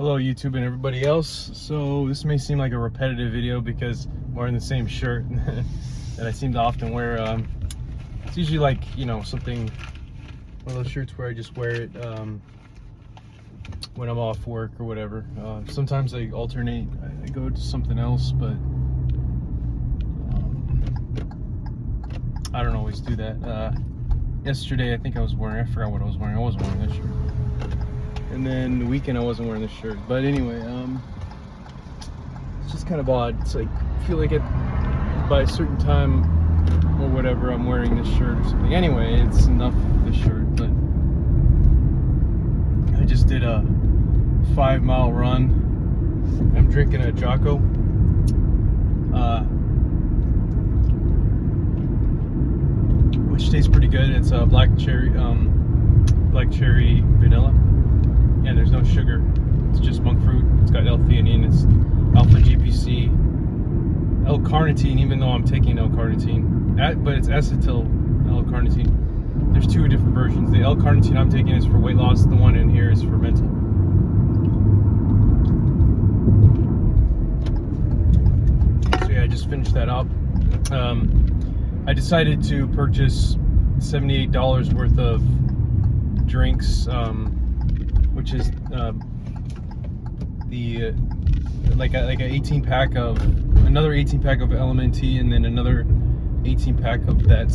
Hello YouTube and everybody else. So this may seem like a repetitive video because I'm wearing the same shirt that I seem to often wear. It's usually like, you know, something, one of those shirts where I just wear it when I'm off work or whatever. Sometimes I alternate, I go to something else, but I don't always do that. Yesterday I think I forgot what I was wearing. I wasn't wearing that shirt. And then the weekend I wasn't wearing this shirt. But anyway, it's just kind of odd. It's like, I feel like by a certain time or whatever, I'm wearing this shirt or something. Anyway, it's enough of this shirt. But I just did a 5-mile run. I'm drinking a Jocko. Which tastes pretty good. It's a black cherry vanilla. Yeah, there's no sugar. It's just monk fruit. It's got L-theanine. It's alpha GPC, L-carnitine. Even though I'm taking L-carnitine, but it's acetyl L-carnitine. There's two different versions. The L-carnitine I'm taking is for weight loss. The one in here is for mental. So yeah, I just finished that up. I decided to purchase $78 worth of drinks. Which is like a 18 pack of another 18 pack of LMNT, and then another 18 pack of the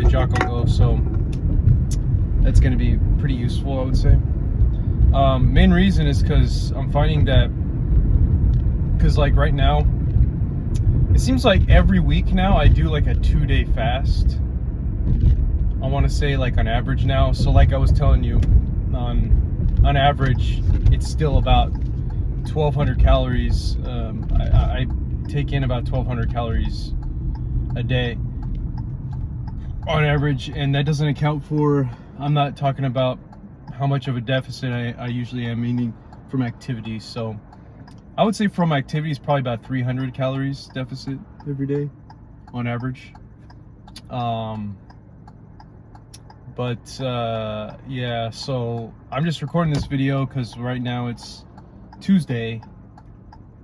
Jocko Go. So that's going to be pretty useful, I would say. Main reason is because I'm finding that, like right now, it seems like every week now I do like a 2-day fast. I want to say like on average now. So like I was telling you, on average, it's still about 1,200 calories. I take in about 1,200 calories a day on average, and that doesn't account for, I'm not talking about how much of a deficit I usually am eating from activities. So I would say from activities, probably about 300 calories deficit every day on average. But yeah, so I'm just recording this video because right now it's Tuesday,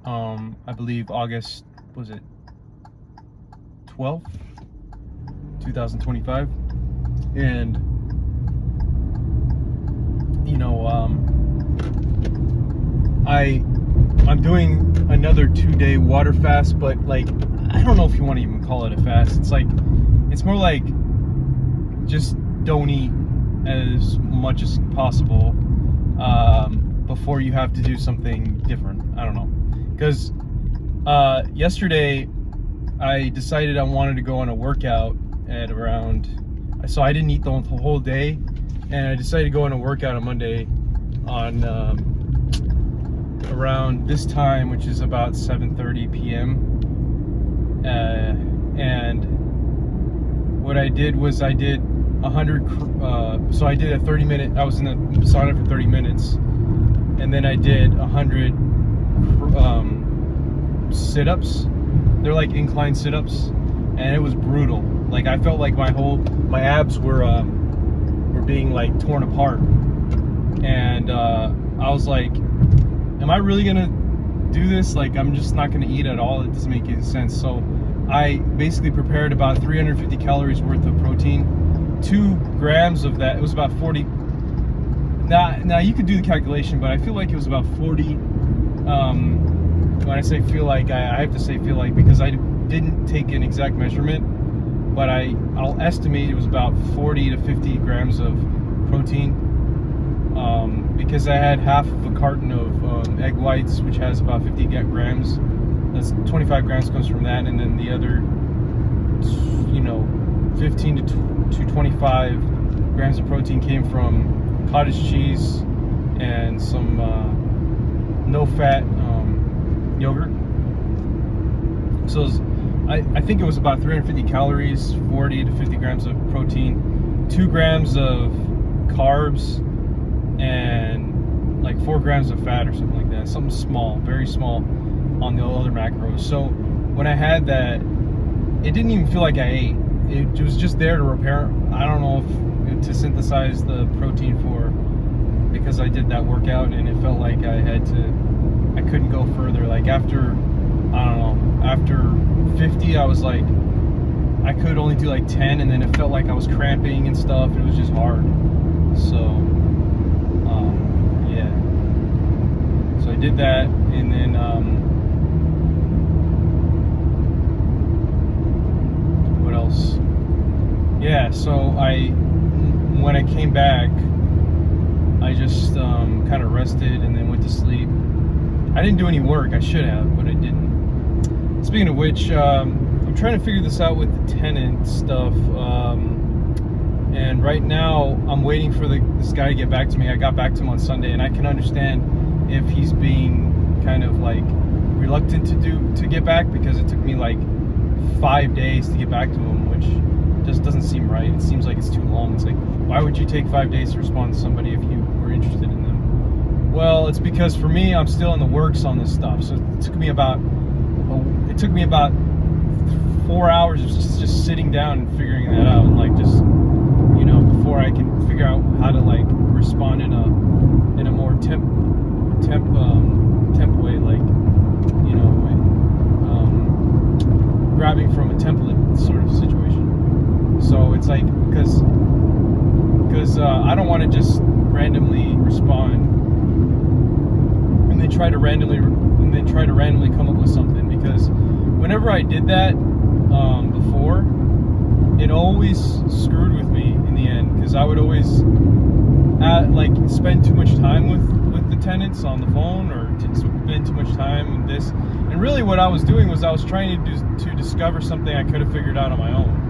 I believe August, was it 12th, 2025, and you know, I'm doing another 2-day water fast, but like, I don't know if you want to even call it a fast. It's like, it's more like just don't eat as much as possible before you have to do something different. I don't know, because yesterday I decided I wanted to go on a workout at around, so I didn't eat the whole day, and I decided to go on a workout on Monday on around this time, which is about 7:30 p.m. And what I did was I did 100, so I did a 30-minute, I was in the sauna for 30 minutes, and then I did 100 sit-ups. They're like incline sit-ups, and it was brutal. Like, I felt like my abs were being like torn apart, and I was like, am I really gonna do this? Like, I'm just not gonna eat at all. It doesn't make any sense. So I basically prepared about 350 calories worth of protein. 2 grams of that, it was about 40. Now you could do the calculation, but I feel like it was about 40. When I say feel like, I have to say feel like, because I didn't take an exact measurement, but I'll estimate it was about 40 to 50 grams of protein, because I had half of a carton of egg whites, which has about 50 grams. That's 25 grams comes from that, and then the other, you know, 15 to 25 grams of protein came from cottage cheese and some no-fat yogurt. So I think it was about 350 calories, 40 to 50 grams of protein, 2 grams of carbs, and like 4 grams of fat or something like that. Something small, very small on the other macros. So when I had that, it didn't even feel like I ate. It was just there to repair. I don't know if to synthesize the protein for, because because I did that workout and it felt like I couldn't go further. Like after, I don't know, after 50, I was like, I could only do like 10, and then it felt like I was cramping and stuff. It was just hard. So, yeah. So I did that, and then, what else? Yeah, so when I came back, I just kind of rested and then went to sleep. I didn't do any work. I should have, but I didn't. Speaking of which, I'm trying to figure this out with the tenant stuff. And right now, I'm waiting for this guy to get back to me. I got back to him on Sunday, and I can understand if he's being kind of like reluctant to get back, because it took me like 5 days to get back to him, which just doesn't seem right. It seems like it's too long. It's like, why would you take 5 days to respond to somebody if you were interested in them? Well, it's because for me, I'm still in the works on this stuff. So it took me about 4 hours of just sitting down and figuring that out, and like just, you know, before I can figure out how to like respond in a more temp way, like, you know, grabbing from a template sort of situation. So it's like, because I don't want to just randomly respond and then try to randomly come up with something, because whenever I did that before, it always screwed with me in the end, because I would always like spend too much time with the tenants on the phone, or to spend too much time with this. And really what I was doing was I was trying to discover something I could have figured out on my own.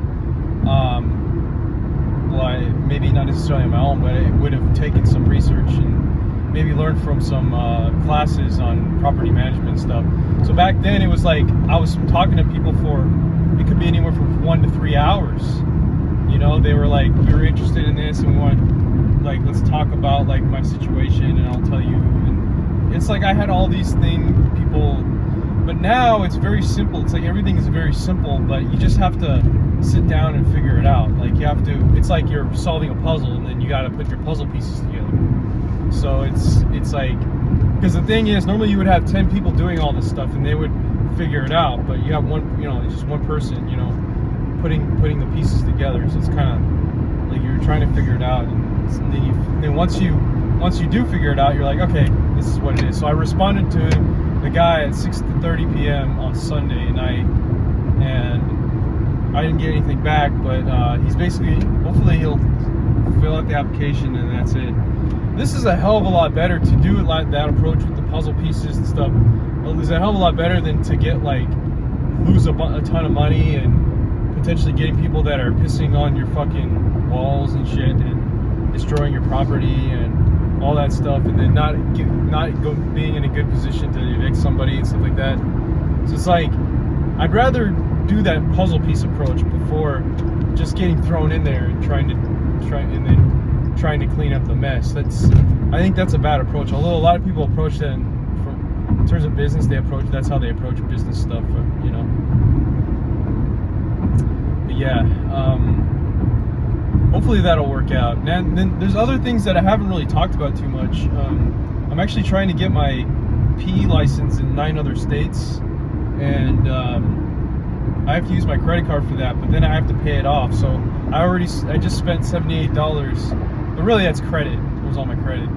Well, maybe not necessarily on my own, but it would have taken some research and maybe learned from some classes on property management stuff. So back then it was like I was talking to people for, it could be anywhere from 1 to 3 hours. You know, they were like, we were interested in this, and we want, like, let's talk about like my situation, and I'll tell you. And it's like I had all these people, but now it's very simple. It's like everything is very simple, but you just have to sit down and figure it out. Like you have to, it's like you're solving a puzzle, and then you got to put your puzzle pieces together. So it's like, because the thing is, normally you would have 10 people doing all this stuff and they would figure it out, but you have one, you know, just one person, you know, putting the pieces together. So it's kind of like you're trying to figure it out, and then once you do figure it out, you're like, okay, this is what it is. So I responded to the guy at 6:30 p.m. on Sunday night, and I didn't get anything back, but he's basically, hopefully he'll fill out the application, and that's it. This is a hell of a lot better to do it like that approach with the puzzle pieces and stuff. It's a hell of a lot better than to get like lose a ton of money and potentially getting people that are pissing on your fucking walls and shit and destroying your property and all that stuff, and then not being in a good position to evict somebody and stuff like that. So it's like, I'd rather do that puzzle piece approach before just getting thrown in there and trying to clean up the mess. I think that's a bad approach. Although a lot of people approach that in terms of business, that's how they approach business stuff, you know. But yeah, hopefully that'll work out. And then there's other things that I haven't really talked about too much. I'm actually trying to get my PE license in 9 other states, and I have to use my credit card for that, but then I have to pay it off. So I just spent $78, but really that's credit. It was on my credit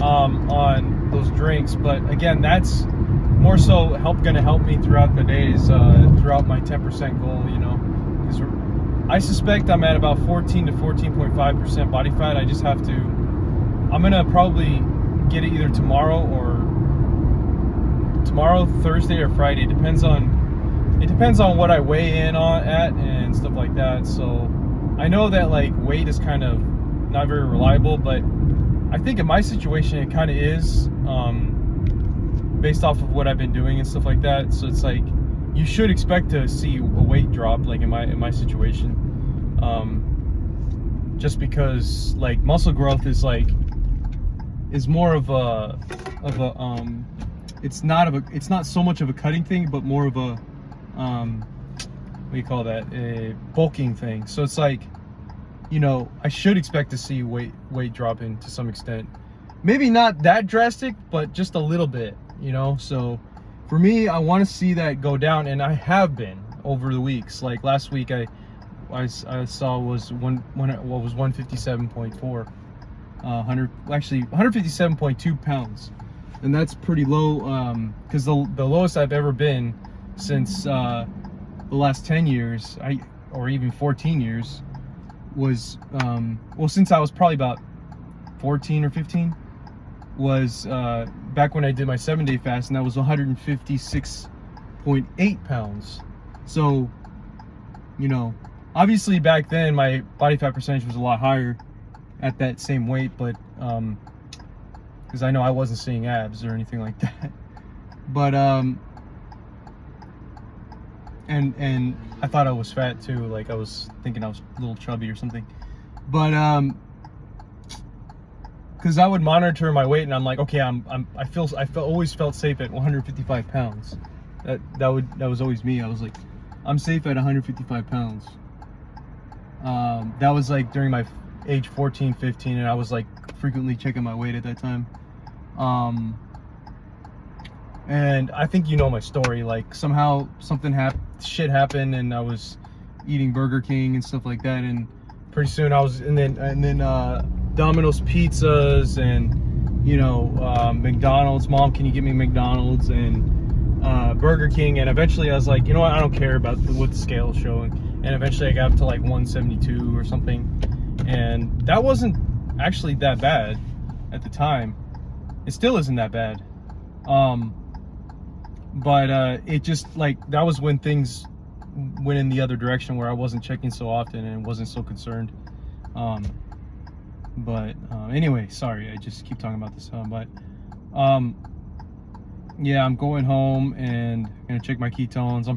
on those drinks. But again, that's more so going to help me throughout the days, throughout my 10% goal. You know, because I suspect I'm at about 14 to 14.5% body fat. I just have to. I'm gonna probably get it either tomorrow, Thursday, or Friday. It depends on what I weigh in at and stuff like that. So I know that like weight is kind of not very reliable, but I think in my situation it kind of is, based off of what I've been doing and stuff like that. So it's like you should expect to see a weight drop, like in my situation, just because like muscle growth is more of a it's not so much of a cutting thing, but more of a what do you call that, a bulking thing. So it's like, you know, I should expect to see weight dropping to some extent. maybe not that drastic, but just a little bit, you know. So for me, I want to see that go down, and I have been over the weeks. Like last week, I saw was 157.4, 157.2 pounds, and that's pretty low. Because the lowest I've ever been since the last 10 years, or even 14 years, was well, since I was probably about 14 or 15, was back when I did my 7-day fast, and that was 156.8 pounds. So, you know, obviously back then my body fat percentage was a lot higher at that same weight, but because I know I wasn't seeing abs or anything like that. But and I thought I was fat too, like I was thinking I was a little chubby or something. But because I would monitor my weight, and I'm like, okay, I always felt safe at 155 pounds. That was always me. I was like, I'm safe at 155 pounds. That was like during my age 14, 15, and I was like frequently checking my weight at that time. And I think you know my story. Like somehow shit happened, and I was eating Burger King and stuff like that, and pretty soon I was, and then Domino's pizzas, and you know, McDonald's. Mom, can you get me McDonald's? And Burger King. And eventually I was like, you know what, I don't care about what the scale is showing. And eventually I got up to like 172 or something, and that wasn't actually that bad at the time. It still isn't that bad. But it just, like, that was when things went in the other direction, where I wasn't checking so often and wasn't so concerned. Anyway, sorry, I just keep talking about this. Yeah, I'm going home and gonna check my ketones.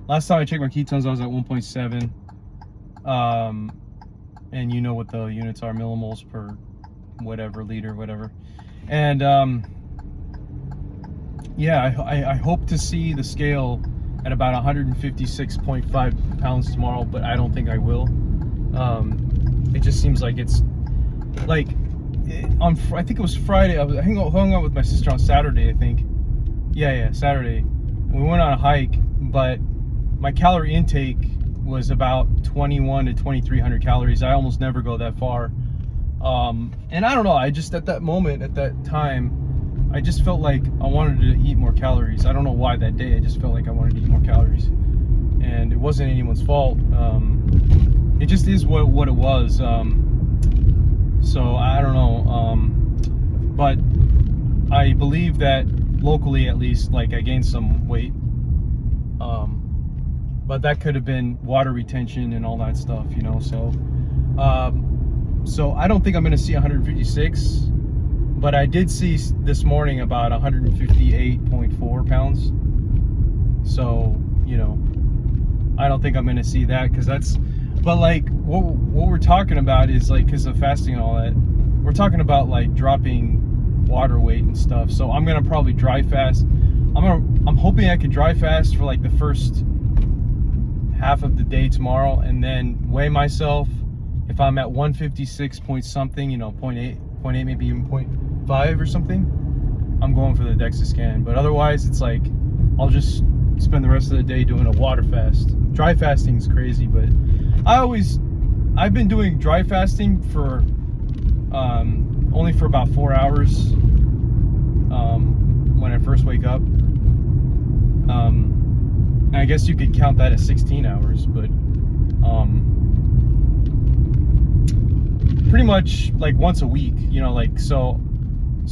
Last time I checked my ketones, I was at 1.7. And you know what the units are, millimoles per whatever, liter, whatever. And yeah, I hope to see the scale at about 156.5 pounds tomorrow, but I don't think I will. It just seems like it's like I think it was Friday. I hung out with my sister on Saturday, I think. Yeah, Saturday. We went on a hike, but my calorie intake was about 21 to 2,300 calories. I almost never go that far. And I don't know, I just, at that moment, at that time, I just felt like I wanted to eat more calories. I don't know why that day, I just felt like I wanted to eat more calories. And it wasn't anyone's fault. It just is what it was. So I don't know. But I believe that locally, at least, like, I gained some weight. But that could have been water retention and all that stuff, you know. So I don't think I'm gonna see 156, but I did see this morning about 158.4 pounds. So, you know, I don't think I'm gonna see that, because that's, but like what we're talking about is, like, because of fasting and all that, we're talking about like dropping water weight and stuff. So I'm gonna probably dry fast. I'm hoping I can dry fast for like the first half of the day tomorrow, and then weigh myself. If I'm at 156 point something, you know, 0.8, maybe even 0.5 or something, I'm going for the DEXA scan. But otherwise, it's like I'll just spend the rest of the day doing a water fast. Dry fasting is crazy, but I've been doing dry fasting for only for about 4 hours when I first wake up. I guess you could count that as 16 hours, but pretty much like once a week, you know, like, so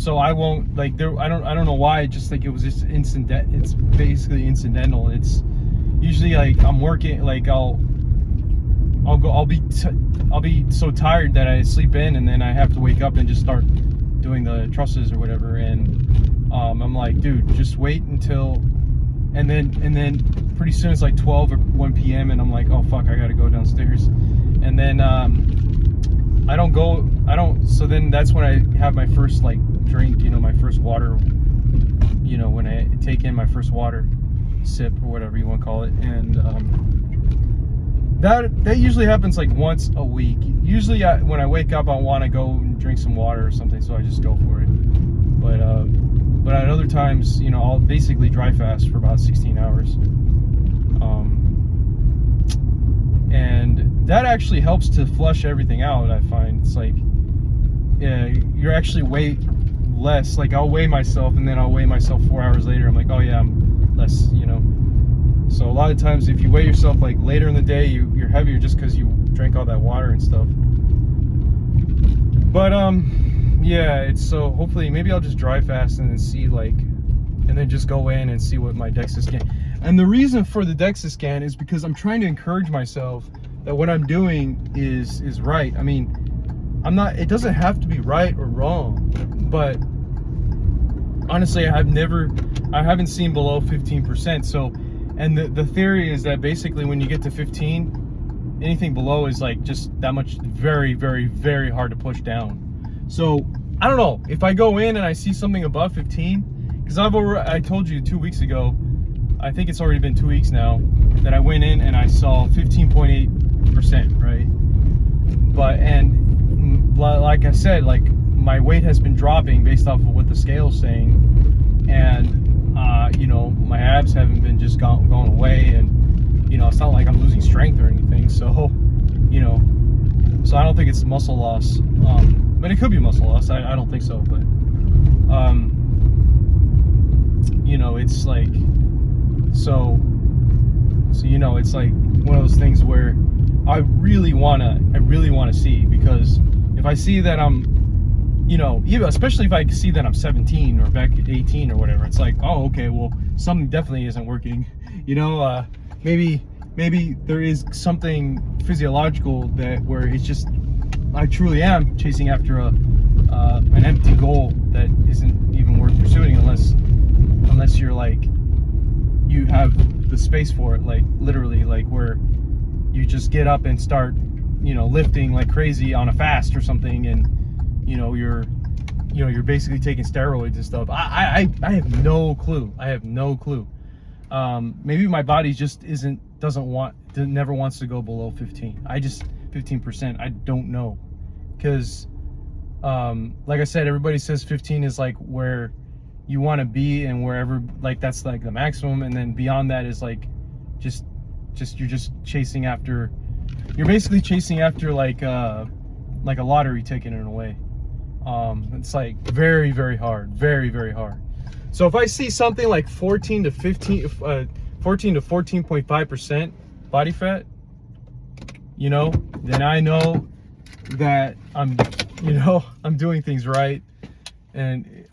I won't, like, I don't know why, just like it was just it's basically incidental. It's usually like I'm working, like I'll be so tired that I sleep in, and then I have to wake up and just start doing the trusses or whatever, and I'm like, dude, just wait until, and then pretty soon it's like 12 or 1 p.m. and I'm like, oh fuck, I gotta go downstairs. And then so then that's when I have my first like drink, you know, my first water, you know, when I take in my first water sip or whatever you want to call it. And That usually happens like once a week. Usually when I wake up, I want to go and drink some water or something, so I just go for it. But at other times, you know, I'll basically dry fast for about 16 hours. And that actually helps to flush everything out. I find it's like, yeah, you're actually weigh less. Like I'll weigh myself and then I'll weigh myself 4 hours later. I'm like, oh yeah, I'm less, you know. So a lot of times if you weigh yourself like later in the day, you're heavier just because you drank all that water and stuff. But yeah, it's so hopefully maybe I'll just dry fast and then see like, and then just go in and see what my DEXA scan. And the reason for the DEXA scan is because I'm trying to encourage myself that what I'm doing is right. I mean, I'm not, it doesn't have to be right or wrong, but honestly, I haven't seen below 15%. So, and the theory is that basically when you get to 15, anything below is like just that much, very, very, very hard to push down. So I don't know if I go in and I see something above 15, because I told you 2 weeks ago, I think it's already been 2 weeks now, that I went in and I saw 15.8%, right? But, and like I said, like my weight has been dropping based off of what the scale's saying, and you know, my abs haven't been just going away, and you know, it's not like I'm losing strength or anything. So, you know, so I don't think it's muscle loss, but it could be muscle loss. I don't think so, but you know, it's like, so you know, it's like one of those things where I really wanna see, because if I see that I'm, you know, even especially if I see that I'm 17 or back at 18 or whatever, it's like, oh, okay, well, something definitely isn't working. You know, maybe there is something physiological that where it's just, I truly am chasing after an empty goal that isn't even worth pursuing unless you're like, you have the space for it, like literally, like where you just get up and start, you know, lifting like crazy on a fast or something, and you know, you're basically taking steroids and stuff. I have no clue. I have no clue. Maybe my body just never wants to go below 15. 15%. I don't know, because like I said, everybody says 15 is like where you want to be, and wherever, like that's like the maximum, and then beyond that is like just you're just chasing after, you're basically chasing after like a lottery ticket in a way. It's like very, very hard, very, very hard. So if I see something like 14 to 14.5% body fat, you know, then I know that I'm doing things right, and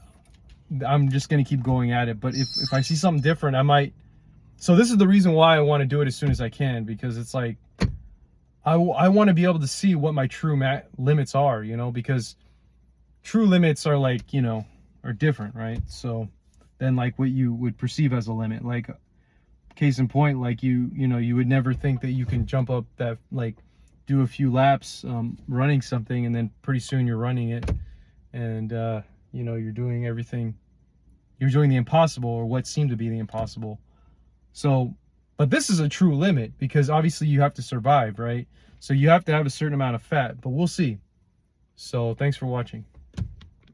I'm just gonna keep going at it. But if I see something different, I might. So this is the reason why I want to do it as soon as I can, because it's like I want to be able to see what my true limits are, you know, because true limits are like, you know, are different, right? So than like what you would perceive as a limit. Like case in point, like you know, you would never think that you can jump up that, like do a few laps running something, and then pretty soon you're running it, and you know, you're doing the impossible, or what seemed to be the impossible. So, but this is a true limit, because obviously you have to survive, right? So you have to have a certain amount of fat, but we'll see. So thanks for watching.